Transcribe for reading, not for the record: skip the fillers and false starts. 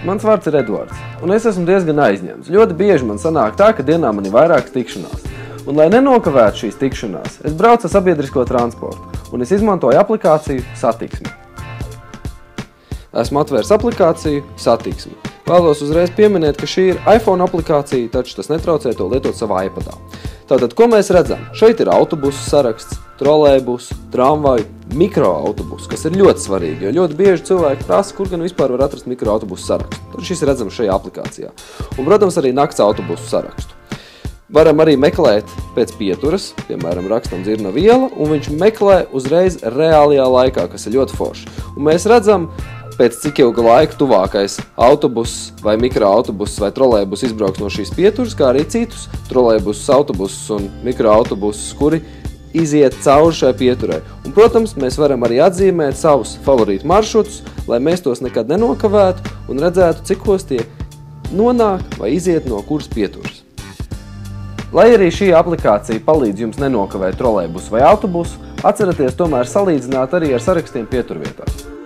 Mans vārds ir Eduards, un es esmu diezgan aizņemts. Ļoti bieži man sanāk tā, ka dienā man ir vairākas tikšanās. Un, lai nenokavētu šīs tikšanās, es braucu ar sabiedrisko transportu, un es izmantoju aplikāciju Satiksmi. Esmu atvērs aplikāciju Satiksmi. Vēlos uzreiz pieminēt, ka šī ir iPhone aplikācija, taču tas netraucē to lietot savā iPadā. Tātad, ko mēs redzam? Šeit ir autobusu saraksts, trolejbusu, tramvaju, mikroautobusu, kas ir ļoti svarīgi, jo ļoti bieži cilvēki prasa, kur gan vispār var atrast mikroautobusu sarakstu. Tad šis ir redzams šajā aplikācijā. Un, protams, arī nakts autobusu sarakstu. Varam arī meklēt pēc pieturas, piemēram, rakstam Dzirnavu iela, un viņš meklē uzreiz reālajā laikā, kas ir ļoti forši. Un mēs redzam, pēc cik ilga laika tuvākais autobuss vai mikroautobuss vai trolejbus izbrauks no šīs pieturas, kā arī citus trolejbusus, autobusus un mikroautobusus, kuri iziet cauri šai pieturai. Un, protams, mēs varam arī atzīmēt savus favorītu maršrutus, lai mēs tos nekad nenokavētu un redzētu, cikos tie nonāk vai iziet no kuras pieturas. Lai arī šī aplikācija palīdz jums nenokavēt trolejbusu vai autobusu, atcerieties tomēr salīdzināt arī ar sarakstiem pieturvietās.